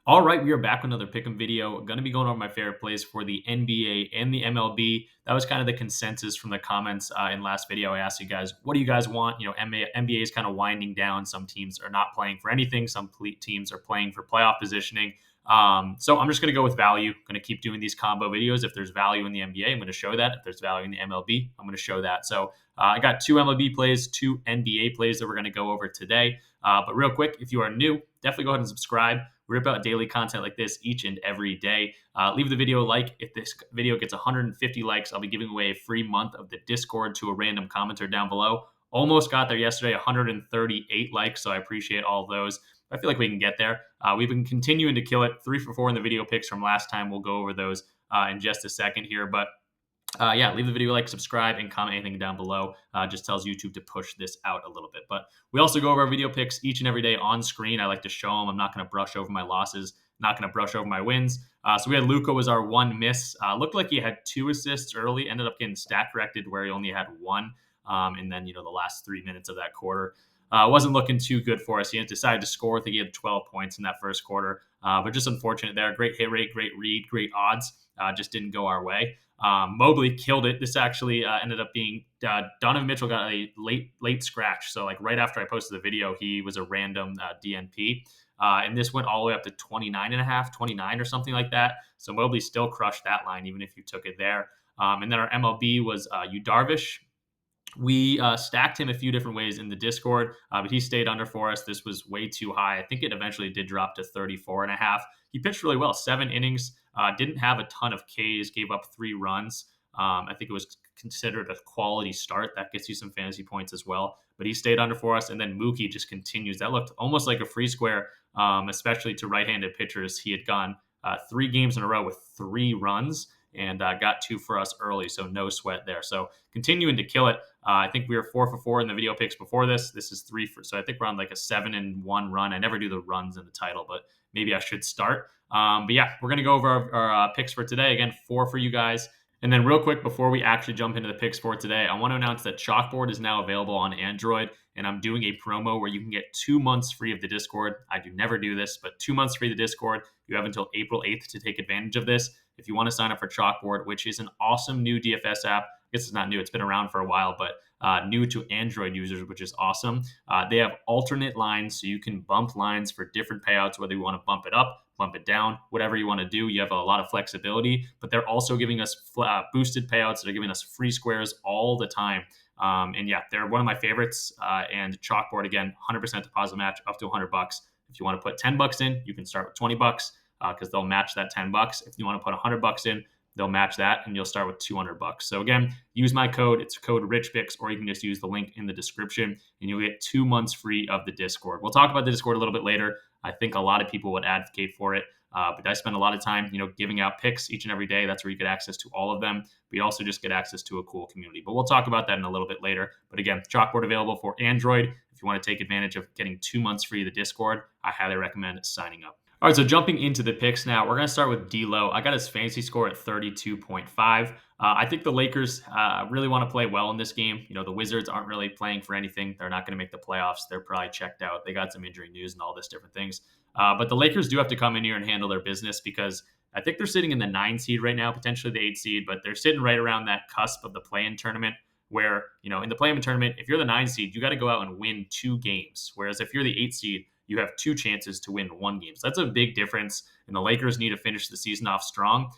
All right, we are back with another pick'em video. Going to be going over my favorite plays for the NBA and the MLB. That was kind of the consensus from the comments in last video. I asked you guys, what do you guys want? NBA is kind of winding down. Some teams are not playing for anything. Some teams are playing for playoff positioning. So I'm just going to go with value. Going to keep doing these combo videos. If there's value in the NBA, I'm going to show that. If there's value in the MLB, I'm going to show that. So I got two MLB plays, two NBA plays that we're going to go over today. But real quick, if you are new, definitely go ahead and subscribe. We rip out daily content like this each and every day. Leave the video a like. If this video gets 150 likes, I'll be giving away a free month of the Discord to a random commenter down below. Almost got there yesterday, 138 likes, so I appreciate all of those. I feel like we can get there. We've been continuing to kill it. 3 for 4 in the video picks from last time. We'll go over those in just a second here, but yeah, leave the video a like, subscribe, and comment anything down below. Just tells YouTube to push this out a little bit. But we also go over our video picks each and every day on screen. I like to show them. I'm not going to brush over my losses, not going to brush over my wins. So we had Luka was our one miss. Looked like he had 2 assists early, ended up getting stat corrected where he only had 1. And then, the last 3 minutes of that quarter wasn't looking too good for us. He had decided to score. I think he had 12 points in that first quarter. But just unfortunate there. Great hit rate, great read, great odds. Just didn't go our way. Mobley killed it. This actually ended up being Donovan Mitchell got a late scratch. So like right after I posted the video, he was a random DNP. And this went all the way up to 29.5, 29 or something like that. So Mobley still crushed that line, even if you took it there. And then our MLB was Darvish. We stacked him a few different ways in the Discord, but he stayed under for us. This was way too high. I think it eventually did drop to 34.5. He pitched really well, 7 innings, didn't have a ton of Ks, gave up 3 runs. I think it was considered a quality start. That gets you some fantasy points as well, but he stayed under for us. And then Mookie just continues. That looked almost like a free square, especially to right-handed pitchers. He had gone 3 games in a row with 3 runs and got 2 for us early, so no sweat there. So continuing to kill it. I think we were 4 for 4 in the video picks before this. This is 3 for, so I think we're on like a 7-1 run. I never do the runs in the title, but maybe I should start. But yeah, we're gonna go over our picks for today. Again, 4 for you guys. And then real quick, before we actually jump into the picks for today, I want to announce that Chalkboard is now available on Android, and I'm doing a promo where you can get 2 months free of the Discord. I do never do this, but 2 months free of the Discord. You have until April 8th to take advantage of this. If you want to sign up for Chalkboard, which is an awesome new DFS app. I guess it's not new. It's been around for a while, but new to Android users, which is awesome. They have alternate lines, so you can bump lines for different payouts, whether you want to bump it up, bump it down, whatever you want to do. You have a lot of flexibility, but they're also giving us boosted payouts. They're giving us free squares all the time. And yeah, they're one of my favorites. And Chalkboard, again, 100% deposit match up to $100. If you want to put $10 in, you can start with $20 because they'll match that $10. If you want to put $100 in, they'll match that, and you'll start with $200. So again, use my code. It's code RichPicks, or you can just use the link in the description, and you'll get 2 months free of the Discord. We'll talk about the Discord a little bit later. I think a lot of people would advocate for it, but I spend a lot of time, giving out picks each and every day. That's where you get access to all of them. But you also just get access to a cool community. But we'll talk about that in a little bit later. But again, Chalkboard available for Android. If you want to take advantage of getting 2 months free of the Discord, I highly recommend signing up. All right, so jumping into the picks now, we're going to start with D'Lo. I got his fantasy score at 32.5. I think the Lakers really want to play well in this game. The Wizards aren't really playing for anything. They're not going to make the playoffs. They're probably checked out. They got some injury news and all this different things. But the Lakers do have to come in here and handle their business because I think they're sitting in the 9 seed right now, potentially the 8 seed, but they're sitting right around that cusp of the play-in tournament where, in the play-in tournament, if you're the 9 seed, you got to go out and win 2 games. Whereas if you're the 8 seed, you have 2 chances to win 1 game. So that's a big difference. And the Lakers need to finish the season off strong.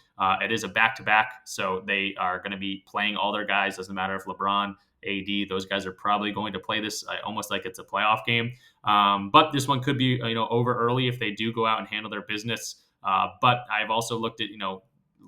It is a back-to-back, so they are going to be playing all their guys. Doesn't matter if LeBron, AD, those guys are probably going to play this almost like it's a playoff game. But this one could be over early if they do go out and handle their business. But I've also looked at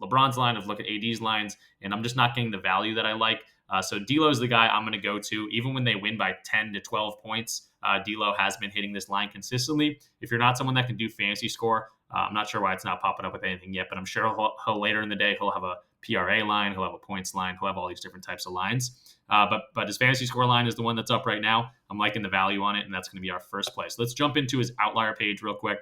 LeBron's line. I've looked at AD's lines, and I'm just not getting the value that I like. So D'Lo is the guy I'm going to go to. Even when they win by 10 to 12 points, D'Lo has been hitting this line consistently. If you're not someone that can do fantasy score, I'm not sure why it's not popping up with anything yet, but I'm sure he'll later in the day, he'll have a PRA line, he'll have a points line, he'll have all these different types of lines. But his fantasy score line is the one that's up right now. I'm liking the value on it, and that's going to be our first play. So let's jump into his outlier page real quick.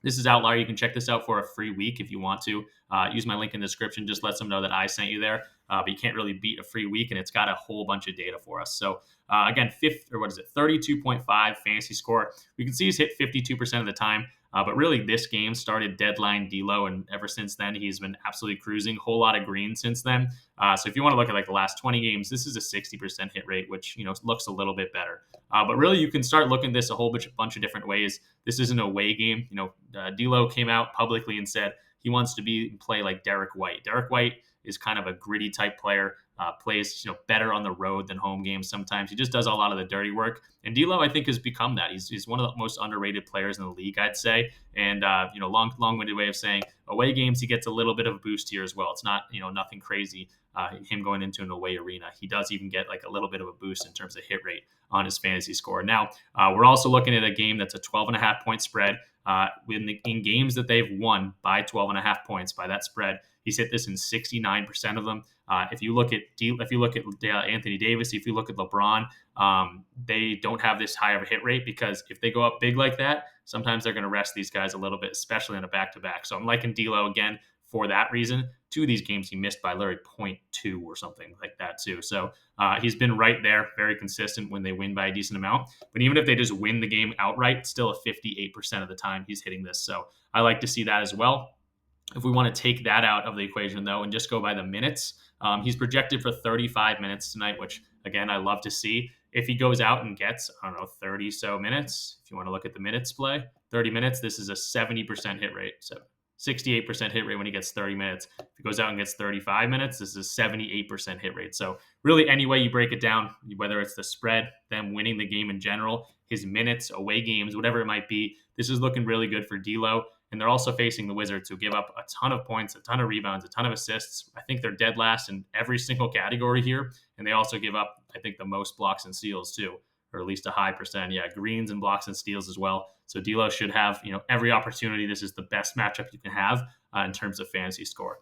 This is Outlier. You can check this out for a free week if you want to. Use my link in the description. Just let them know that I sent you there. But you can't really beat a free week, and it's got a whole bunch of data for us. So again, 32.5 fantasy score. We can see he's hit 52% of the time. But really, this game started deadline D'Lo, and ever since then, he's been absolutely cruising. Whole lot of green since then. So if you want to look at like the last 20 games, this is a 60% hit rate, which looks a little bit better. But really, you can start looking at this a whole bunch of different ways. This is an away game. D'Lo came out publicly and said he wants to play like Derek White. Derek White is kind of a gritty type player. Plays better on the road than home games sometimes. He just does a lot of the dirty work. And D'Lo, I think, has become that. He's one of the most underrated players in the league, I'd say. And long-winded way of saying away games, he gets a little bit of a boost here as well. It's not nothing crazy. Him going into an away arena, he does even get like a little bit of a boost in terms of hit rate on his fantasy score. Now, we're also looking at a game that's a 12.5 point spread. In games that they've won by 12.5 points by that spread, he's hit this in 69% of them. If you look at Anthony Davis, if you look at LeBron, they don't have this high of a hit rate because if they go up big like that, sometimes they're going to rest these guys a little bit, especially on a back-to-back. So I'm liking D'Lo again for that reason. 2 of these games he missed by literally 0.2 or something like that too. So he's been right there, very consistent when they win by a decent amount. But even if they just win the game outright, still a 58% of the time he's hitting this. So I like to see that as well. If we want to take that out of the equation, though, and just go by the minutes, he's projected for 35 minutes tonight, which, again, I love to see. If he goes out and gets, 30 so minutes, if you want to look at the minutes play, 30 minutes, this is a 70% hit rate. So 68% hit rate when he gets 30 minutes. If he goes out and gets 35 minutes, this is a 78% hit rate. So really, any way you break it down, whether it's the spread, them winning the game in general, his minutes, away games, whatever it might be, this is looking really good for D'Lo. And they're also facing the Wizards, who give up a ton of points, a ton of rebounds, a ton of assists. I think they're dead last in every single category here. And they also give up, I think, the most blocks and steals too, or at least a high percent. Yeah, greens and blocks and steals as well. So D'Lo should have, every opportunity. This is the best matchup you can have in terms of fantasy score.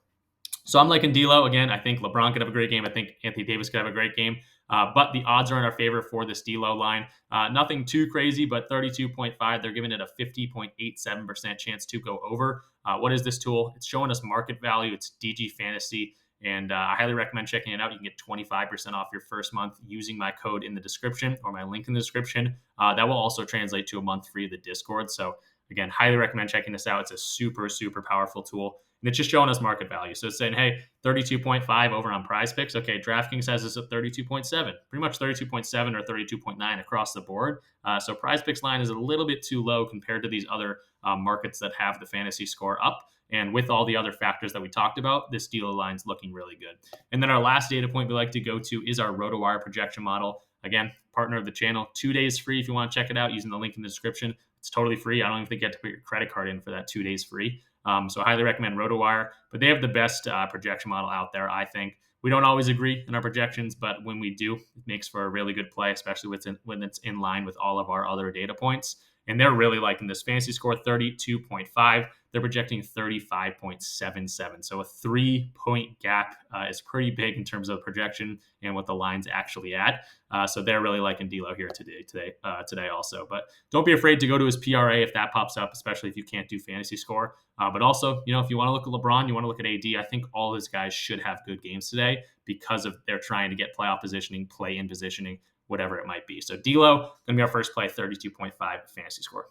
So I'm liking D'Lo. Again, I think LeBron could have a great game. I think Anthony Davis could have a great game. But the odds are in our favor for this D'Lo line. Nothing too crazy, but 32.5. They're giving it a 50.87% chance to go over. What is this tool? It's showing us market value. It's DG Fantasy. And I highly recommend checking it out. You can get 25% off your first month using my code in the description or my link in the description. That will also translate to a month free of the Discord. So again, highly recommend checking this out. It's a super, super powerful tool. And it's just showing us market value. So it's saying, hey, 32.5 over on PrizePicks. Okay, DraftKings has this at 32.7, pretty much 32.7 or 32.9 across the board. So PrizePicks line is a little bit too low compared to these other markets that have the fantasy score up. And with all the other factors that we talked about, this D'Lo line's looking really good. And then our last data point we like to go to is our RotoWire projection model. Again, partner of the channel, 2 days free if you want to check it out using the link in the description. It's totally free. I don't even think you have to put your credit card in for that 2 days free. So I highly recommend RotoWire, but they have the best projection model out there, I think. We don't always agree in our projections, but when we do, it makes for a really good play, especially when it's in line with all of our other data points. And they're really liking this fantasy score, 32.5. They're projecting 35.77. So a 3-point gap is pretty big in terms of projection and what the line's actually at. So they're really liking D'Lo here today also. But don't be afraid to go to his PRA if that pops up, especially if you can't do fantasy score. But also, if you want to look at LeBron, you want to look at AD, I think all those guys should have good games today because of they're trying to get playoff positioning, play-in positioning, whatever it might be. So D'Lo, going to be our first play, 32.5 fantasy score.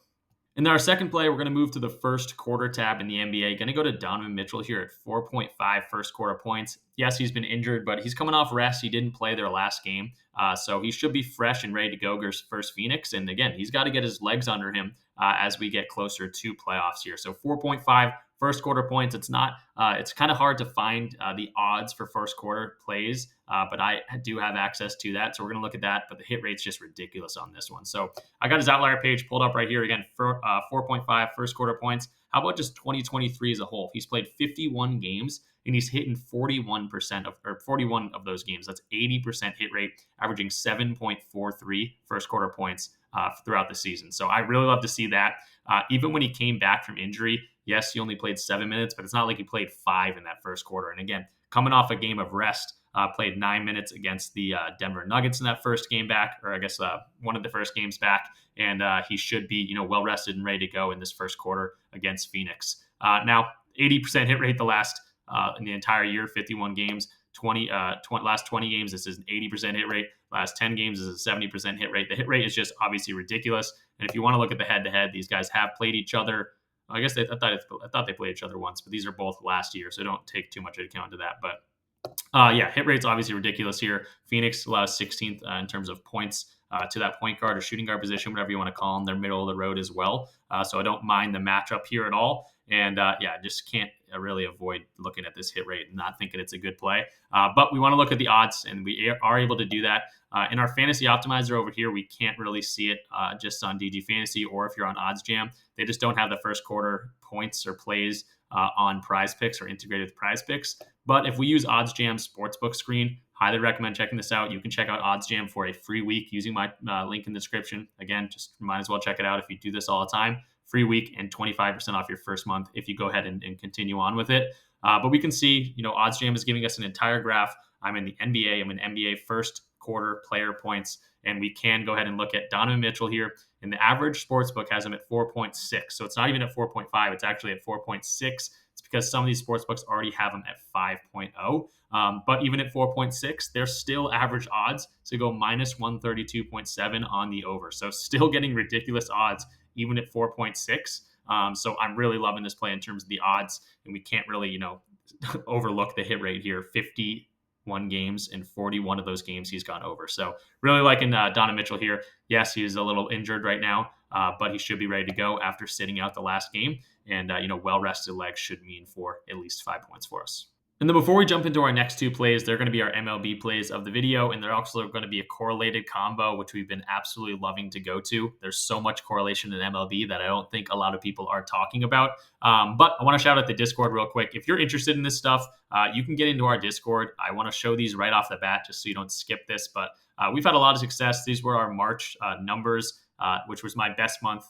And then our second play, we're going to move to the first quarter tab in the NBA. Going to go to Donovan Mitchell here at 4.5 first quarter points. Yes, he's been injured, but he's coming off rest. He didn't play their last game. So he should be fresh and ready to go versus Phoenix. And again, he's got to get his legs under him as we get closer to playoffs here. So 4.5 first quarter points. It's kind of hard to find the odds for first quarter plays, but I do have access to that. So we're going to look at that, but the hit rate's just ridiculous on this one. So I got his outlier page pulled up right here again for 4.5 first quarter points. How about just 2023 as a whole? He's played 51 games and he's hitting 41 of those games. That's 80% hit rate, averaging 7.43 first quarter points throughout the season. So I really love to see that. Even when he came back from injury, yes, he only played 7 minutes, but it's not like he played 5 in that first quarter. And again, coming off a game of rest, played 9 minutes against the Denver Nuggets in that first game back, or I guess one of the first games back. And he should be, well rested and ready to go in this first quarter against Phoenix. Now, 80% hit rate in the entire year, 51 games. Last 20 games, this is an 80% hit rate. Last 10 games is a 70% hit rate. The hit rate is just obviously ridiculous. And if you want to look at the head-to-head, these guys have played each other I guess I thought they played each other once, but these are both last year, so don't take too much account to that. But yeah, hit rate's obviously ridiculous here. Phoenix allows 16th in terms of points to that point guard or shooting guard position, whatever you want to call them. They're middle of the road as well. So I don't mind the matchup here at all. And yeah, just can't really avoid looking at this hit rate and not thinking it's a good play. But we want to look at the odds, and we are able to do that. In our fantasy optimizer over here, we can't really see it just on DG Fantasy, or if you're on Odds Jam. They just don't have the first quarter points or plays on Prize Picks or integrated with Prize Picks. But if we use Odds Jam Sportsbook screen, highly recommend checking this out. You can check out Odds Jam for a free week using my link in the description. Again, just might as well check it out if you do this all the time. Free week and 25% off your first month if you go ahead and continue on with it. But we can see, Odds Jam is giving us an entire graph. I'm in the NBA. I'm in NBA first quarter player points, and we can go ahead and look at Donovan Mitchell here. And the average sportsbook has him at 4.6. So it's not even at 4.5. It's actually at 4.6. It's because some of these sportsbooks already have them at 5.0. But even at 4.6, they're still average odds to go minus 132.7 on the over. So still getting ridiculous odds even at 4.6. So I'm really loving this play in terms of the odds, and we can't really, overlook the hit rate here. 51 games, and 41 of those games he's gone over. So really liking Donovan Mitchell here. Yes, he's a little injured right now, but he should be ready to go after sitting out the last game. And, well-rested legs should mean for at least 5 points for us. And then before we jump into our next two plays, they're going to be our MLB plays of the video, and they're also going to be a correlated combo, which we've been absolutely loving to go to. There's so much correlation in MLB that I don't think a lot of people are talking about. But I want to shout out the Discord real quick. If you're interested in this stuff, you can get into our Discord. I want to show these right off the bat just so you don't skip this. But we've had a lot of success. These were our March numbers, which was my best month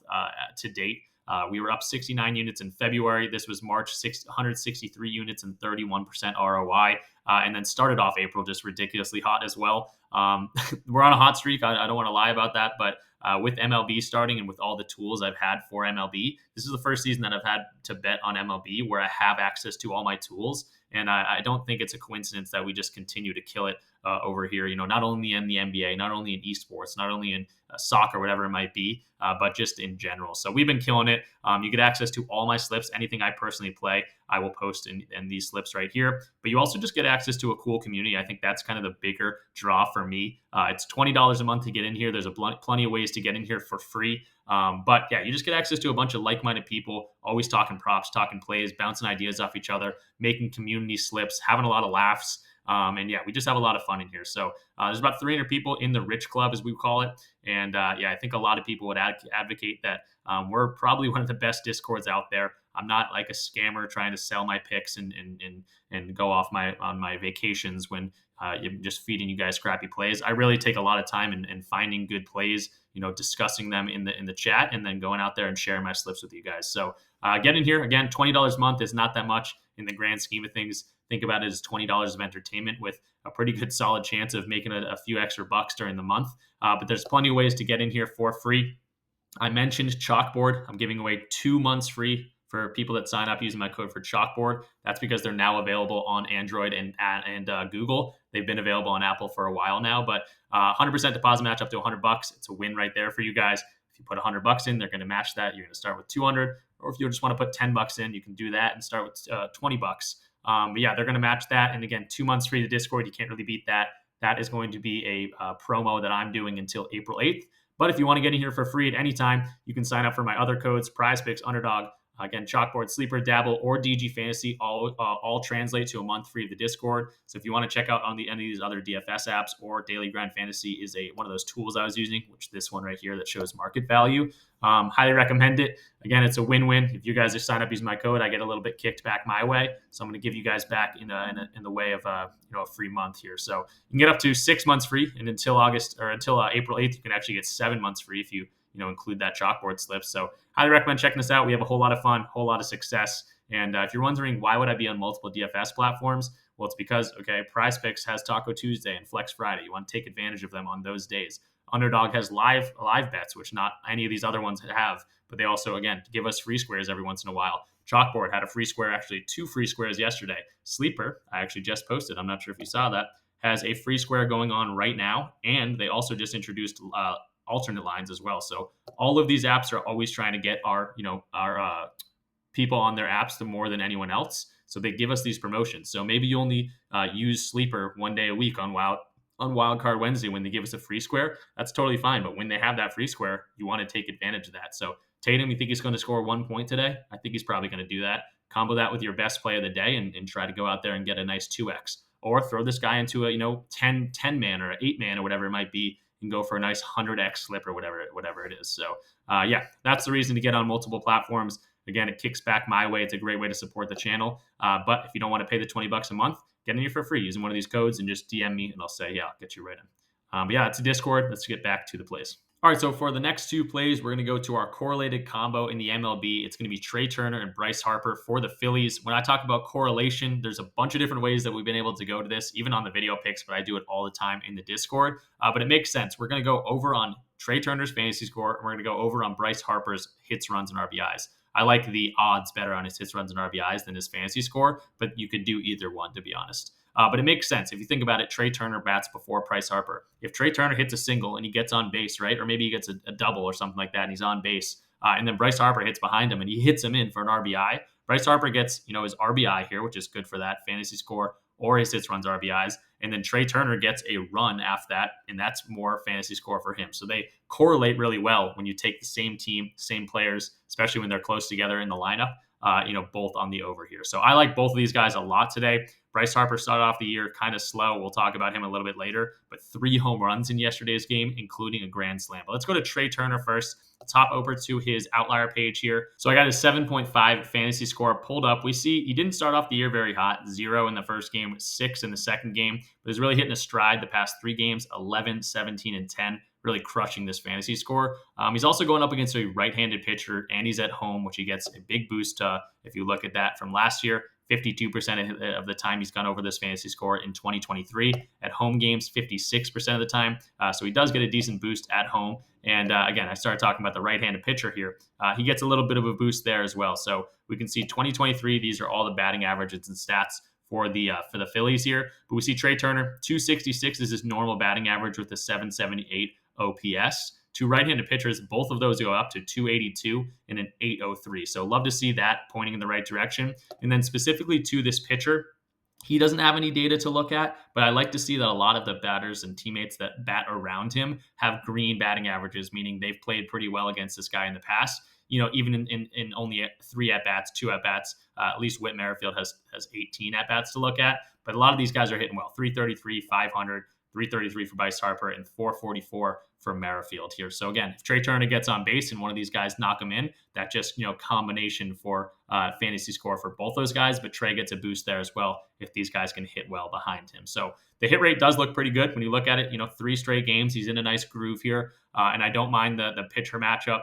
to date. We were up 69 units in February. This was March, 163 units and 31% ROI. And then started off April just ridiculously hot as well. We're on a hot streak. I don't want to lie about that. But with MLB starting and with all the tools I've had for MLB, this is the first season that I've had to bet on MLB where I have access to all my tools. And I don't think it's a coincidence that we just continue to kill it over here, not only in the NBA, not only in esports, not only in soccer, whatever it might be, but just in general. So we've been killing it. You get access to all my slips. Anything I personally play, I will post in these slips right here. But you also just get access to a cool community. I think that's kind of the bigger draw for me. It's $20 a month to get in here. There's plenty of ways to get in here for free. But yeah, you just get access to a bunch of like-minded people, always talking props, talking plays, bouncing ideas off each other, making community slips, having a lot of laughs. And yeah, we just have a lot of fun in here. So there's about 300 people in the Rich Club, as we call it. And yeah, I think a lot of people would advocate that we're probably one of the best Discords out there. I'm not like a scammer trying to sell my picks and go off on my vacations when I'm just feeding you guys crappy plays. I really take a lot of time in finding good plays, discussing them in the chat, and then going out there and sharing my slips with you guys. So get in here. Again, $20 a month is not that much in the grand scheme of things. Think about it as $20 of entertainment with a pretty good solid chance of making a few extra bucks during the month. But there's plenty of ways to get in here for free. I mentioned Chalkboard. I'm giving away 2 months free for people that sign up using my code for Chalkboard. That's because they're now available on Android and Google. They've been available on Apple for a while now, but 100% deposit match up to $100. It's a win right there for you guys. If you put $100 in, they're going to match that. You're going to start with 200, or if you just want to put $10 in, you can do that and start with $20. But yeah, they're going to match that. And again, 2 months free to Discord. You can't really beat that. That is going to be a promo that I'm doing until April 8th. But if you want to get in here for free at any time, you can sign up for my other codes: PrizePicks, Underdog, again, Chalkboard, Sleeper, Dabble, or DG Fantasy. All translate to a month free of the Discord. So if you want to check out on any of these other DFS apps, or Daily Grind Fantasy is one of those tools I was using, which this one right here that shows market value. Highly recommend it. Again, it's a win-win. If you guys just sign up using my code, I get a little bit kicked back my way. So I'm going to give you guys back in the way of a free month here. So you can get up to 6 months free, and until April 8th, you can actually get 7 months free if you include that Chalkboard slip. So highly recommend checking this out. We have a whole lot of fun, whole lot of success. And if you're wondering why would I be on multiple DFS platforms, well, it's because, PrizePicks has Taco Tuesday and Flex Friday. You want to take advantage of them on those days. Underdog has live bets, which not any of these other ones have, but they also, again, give us free squares every once in a while. Chalkboard had a free square, actually 2 free squares yesterday. Sleeper, I actually just posted, I'm not sure if you saw that, has a free square going on right now. And they also just introduced alternate lines as well. So all of these apps are always trying to get our people on their apps the more than anyone else. So they give us these promotions. So maybe you only use Sleeper one day a week on Wild Card Wednesday when they give us a free square. That's totally fine. But when they have that free square, you want to take advantage of that. So Tatum, you think he's going to score 1 point today? I think he's probably going to do that. Combo that with your best play of the day and try to go out there and get a nice 2x. Or throw this guy into a 10 man or 8 man or whatever it might be and go for a nice 100x slip or whatever it is. So yeah, that's the reason to get on multiple platforms. Again, it kicks back my way. It's a great way to support the channel. But if you don't want to pay the $20 a month, get in here for free using one of these codes and just DM me and I'll say, yeah, I'll get you right in. But yeah, it's a Discord. Let's get back to the plays. All right, so for the next 2 plays, we're going to go to our correlated combo in the MLB. It's going to be Trey Turner and Bryce Harper for the Phillies. When I talk about correlation, there's a bunch of different ways that we've been able to go to this, even on the video picks, but I do it all the time in the Discord. But it makes sense. We're going to go over on Trey Turner's fantasy score, and we're going to go over on Bryce Harper's hits, runs, and RBIs. I like the odds better on his hits, runs, and RBIs than his fantasy score, but you could do either one, to be honest. But it makes sense. If you think about it, Trey Turner bats before Bryce Harper. If Trey Turner hits a single and he gets on base, right? Or maybe he gets a double or something like that and he's on base. And then Bryce Harper hits behind him and he hits him in for an RBI. Bryce Harper gets, his RBI here, which is good for that fantasy score, or his hits, runs, RBIs. And then Trey Turner gets a run after that, and that's more fantasy score for him. So they correlate really well when you take the same team, same players, especially when they're close together in the lineup, both on the over here. So I like both of these guys a lot today. Bryce Harper started off the year kind of slow. We'll talk about him a little bit later, but 3 home runs in yesterday's game, including a grand slam. But let's go to Trey Turner first. Top over to his outlier page here. So I got his 7.5 fantasy score pulled up. We see he didn't start off the year very hot. 0 in the first game, 6 in the second game, but he's really hitting a stride the past 3 games, 11, 17, and 10. Really crushing this fantasy score. He's also going up against a right-handed pitcher, and he's at home, which he gets a big boost if you look at that from last year. 52% of the time he's gone over this fantasy score in 2023. At home games, 56% of the time. So he does get a decent boost at home. And again, I started talking about the right-handed pitcher here. He gets a little bit of a boost there as well. So we can see 2023, these are all the batting averages and stats for the Phillies here. But we see Trey Turner, 266 is his normal batting average with a 778 OPS. 2 right-handed pitchers, both of those go up to 282 and an 803. So love to see that pointing in the right direction. And then specifically to this pitcher, he doesn't have any data to look at, but I like to see that a lot of the batters and teammates that bat around him have green batting averages, meaning they've played pretty well against this guy in the past. Even in only 3 at-bats, 2 at-bats, at least Whit Merrifield has 18 at-bats to look at. But a lot of these guys are hitting well. 333, 500, 333 for Bryce Harper, and 444 for Merrifield here. So again, if Trey Turner gets on base and one of these guys knock him in, that just, combination for fantasy score for both those guys, but Trey gets a boost there as well if these guys can hit well behind him. So the hit rate does look pretty good when you look at it. 3 straight games, he's in a nice groove here. And I don't mind the pitcher matchup.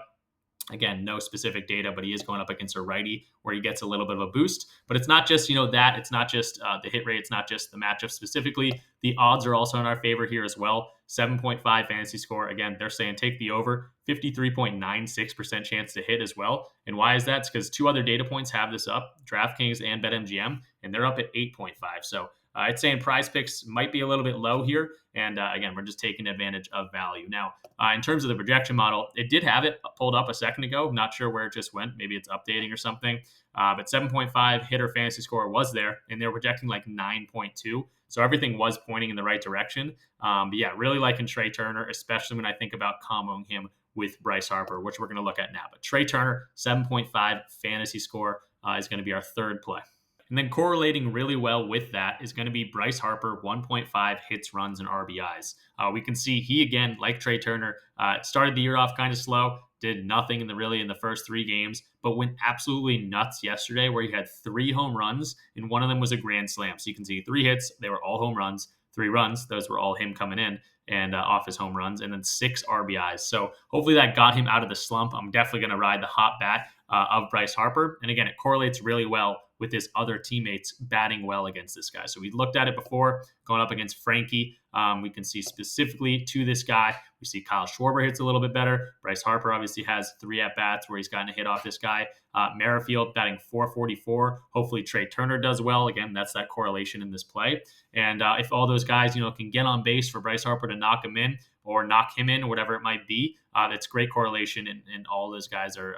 Again, no specific data, but he is going up against a righty where he gets a little bit of a boost. But it's not just, that. It's not just the hit rate. It's not just the matchup specifically. The odds are also in our favor here as well. 7.5 fantasy score. Again, they're saying take the over. 53.96% chance to hit as well. And why is that? It's because 2 other data points have this up, DraftKings and BetMGM, and they're up at 8.5. So it's saying PrizePicks might be a little bit low here. And again, we're just taking advantage of value. Now, in terms of the projection model, it did have it pulled up a second ago. Not sure where it just went. Maybe it's updating or something. But 7.5 hitter fantasy score was there, and they're projecting like 9.2. So everything was pointing in the right direction. But yeah, really liking Trey Turner, especially when I think about comboing him with Bryce Harper, which we're going to look at now. But Trey Turner, 7.5 fantasy score is going to be our third play. And then correlating really well with that is going to be Bryce Harper, 1.5 hits, runs, and RBIs. We can see he, again, like Trey Turner, started the year off kind of slow, did nothing in the first 3 games, but went absolutely nuts yesterday where he had 3 home runs, and one of them was a grand slam. So you can see 3 hits, they were all home runs, 3 runs, those were all him coming in and off his home runs, and then 6 RBIs. So hopefully that got him out of the slump. I'm definitely going to ride the hot bat of Bryce Harper. And again, it correlates really well with his other teammates batting well against this guy. So we looked at it before, going up against Frankie. We can see specifically to this guy, we see Kyle Schwarber hits a little bit better. Bryce Harper obviously has 3 at-bats where he's gotten a hit off this guy. Merrifield batting .444. Hopefully Trey Turner does well. Again, that's that correlation in this play. And if all those guys, can get on base for Bryce Harper to knock him in or knock him in or whatever it might be, that's great correlation. And all those guys are,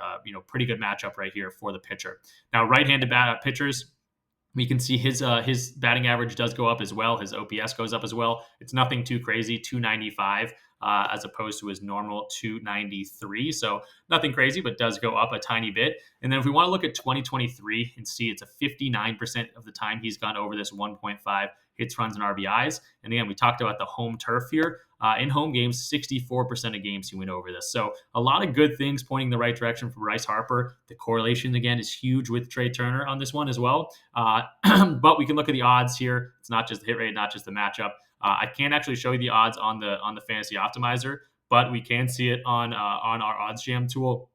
pretty good matchup right here for the pitcher. Now, right-handed pitchers, we can see his batting average does go up as well. His OPS goes up as well. It's nothing too crazy, 295 as opposed to his normal 293. So nothing crazy, but does go up a tiny bit. And then if we want to look at 2023 and see it's a 59% of the time he's gone over this 1.5 hits, runs, and RBIs. And again, we talked about the home turf here. In home games, 64% of games he went over this. So a lot of good things pointing the right direction for Bryce Harper. The correlation, again, is huge with Trey Turner on this one as well. But we can look at the odds here. It's not just the hit rate, not just the matchup. I can't actually show you the odds on the Fantasy Optimizer, but we can see it on our odds jam tool.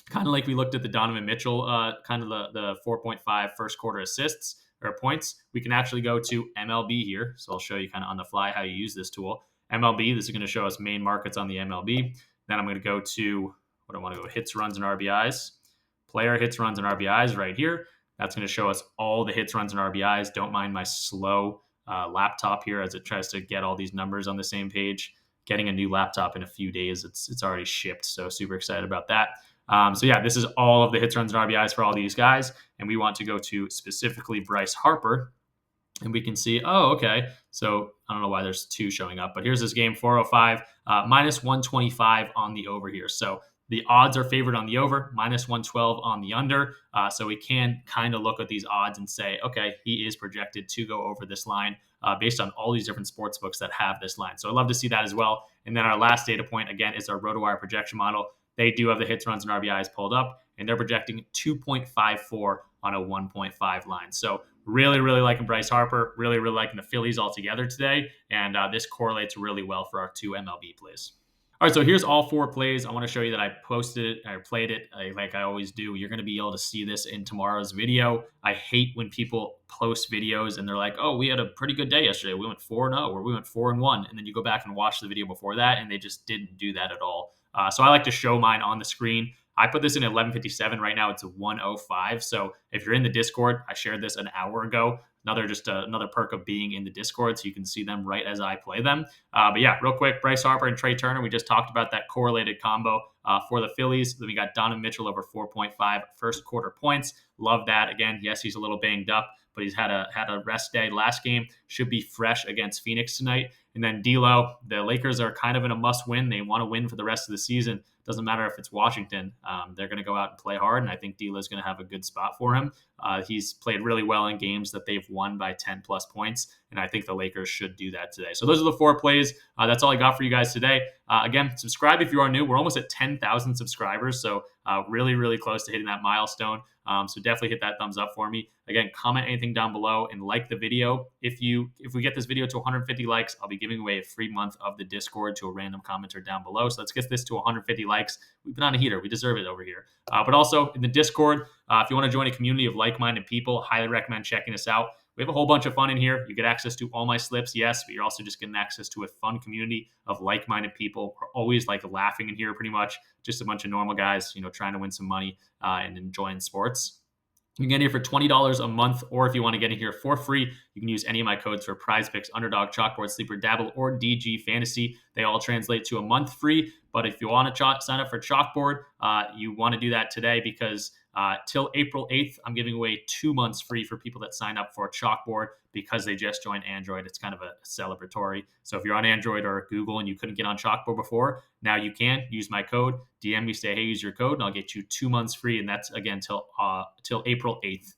Kind of like we looked at the Donovan Mitchell, kind of the 4.5 first quarter assists or points. We can actually go to MLB here. So I'll show you kind of on the fly how you use this tool. MLB, this is going to show us main markets on the MLB. Then I'm going to go to, what I want to go, hits, runs, and RBIs. Player hits, runs, and RBIs right here. That's going to show us all the hits, runs, and RBIs. Don't mind my slow laptop here as it tries to get all these numbers on the same page. Getting a new laptop in a few days. It's already shipped, so super excited about that. So yeah, this is all of the hits, runs, and RBIs for all these guys. And we want to go to specifically Bryce Harper. And we can see, okay. So I don't know why there's 2 showing up, but here's this game, 405, minus 125 on the over here. So the odds are favored on the over, minus 112 on the under. So we can kind of look at these odds and say, okay, he is projected to go over this line based on all these different sports books that have this line. So I'd love to see that as well. And then our last data point, again, is our RotoWire projection model. They do have the hits, runs, and RBIs pulled up, and they're projecting 2.54 on a 1.5 line. So really, really liking Bryce Harper, really, really liking the Phillies altogether today. And this correlates really well for our 2 MLB plays. All right, so here's all 4 plays. I want to show you that I posted it, I played it like I always do. You're going to be able to see this in tomorrow's video. I hate when people post videos and they're like, oh, we had a pretty good day yesterday. We went 4-0 or we went 4-1. And then you go back and watch the video before that and they just didn't do that at all. So I like to show mine on the screen. I put this in at 11:57. Right now it's a 1:05. So if you're in the Discord, I shared this an hour ago. Another perk of being in the Discord, so you can see them right as I play them. But yeah, real quick, Bryce Harper and Trey Turner. We just talked about that correlated combo for the Phillies. Then we got Donovan Mitchell over 4.5 first quarter points. Love that. Again, yes, he's a little banged up, but he's had a rest day last game. Should be fresh against Phoenix tonight. And then D'Lo, the Lakers are kind of in a must-win. They want to win for the rest of the season. Doesn't matter if it's Washington. They're going to go out and play hard, and I think D'Lo is going to have a good spot for him. He's played really well in games that they've won by 10-plus points, and I think the Lakers should do that today. So those are the 4 plays. That's all I got for you guys today. Again, subscribe if you are new. We're almost at 10,000 subscribers, so really, really close to hitting that milestone. So definitely hit that thumbs up for me. Again, comment anything down below and like the video. If we get this video to 150 likes, I'll be giving away a free month of the Discord to a random commenter down below. So let's get this to 150 likes. We've been on a heater. We deserve it over here. But also in the Discord, if you want to join a community of like-minded people, highly recommend checking us out. We have a whole bunch of fun in here. You get access to all my slips, yes, but you're also just getting access to a fun community of like-minded people. We're always laughing in here pretty much. Just a bunch of normal guys, trying to win some money and enjoying sports. You can get in here for $20 a month, or if you want to get in here for free, you can use any of my codes for PrizePicks, Underdog, Chalkboard, Sleeper, Dabble, or DG Fantasy. They all translate to a month free. But if you want to sign up for Chalkboard, you want to do that today because till April 8th, I'm giving away 2 months free for people that sign up for Chalkboard because they just joined Android. It's kind of a celebratory. So if you're on Android or Google and you couldn't get on Chalkboard before, now you can use my code. DM me, say, hey, use your code, and I'll get you 2 months free. And that's, again, till April 8th.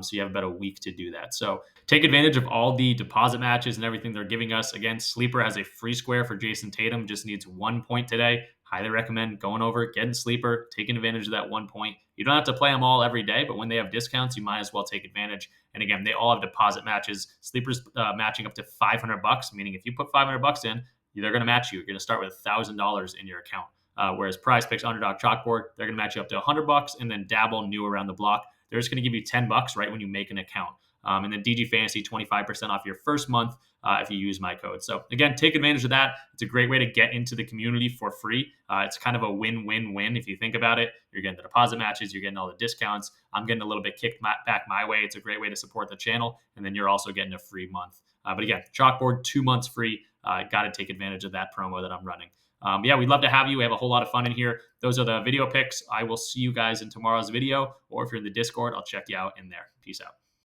So you have about a week to do that. So take advantage of all the deposit matches and everything they're giving us. Again, Sleeper has a free square for Jason Tatum. Just needs 1 point today. Highly recommend going over, getting Sleeper, taking advantage of that 1 point. You don't have to play them all every day, but when they have discounts, you might as well take advantage. And again, they all have deposit matches. Sleeper's matching up to $500, meaning if you put $500 in, they're going to match you. You're going to start with $1,000 in your account. Whereas PrizePicks, Underdog, Chalkboard, they're going to match you up to $100, and then Dabble, new around the block, they're just going to give you $10 right when you make an account. And then DG Fantasy, 25% off your first month if you use my code. So again, take advantage of that. It's a great way to get into the community for free. It's kind of a win-win-win if you think about it. You're getting the deposit matches, you're getting all the discounts. I'm getting a little bit kicked back my way. It's a great way to support the channel. And then you're also getting a free month. But again, Chalkboard, 2 months free. Got to take advantage of that promo that I'm running. Yeah, we'd love to have you. We have a whole lot of fun in here. Those are the video picks. I will see you guys in tomorrow's video, or if you're in the Discord, I'll check you out in there. Peace out.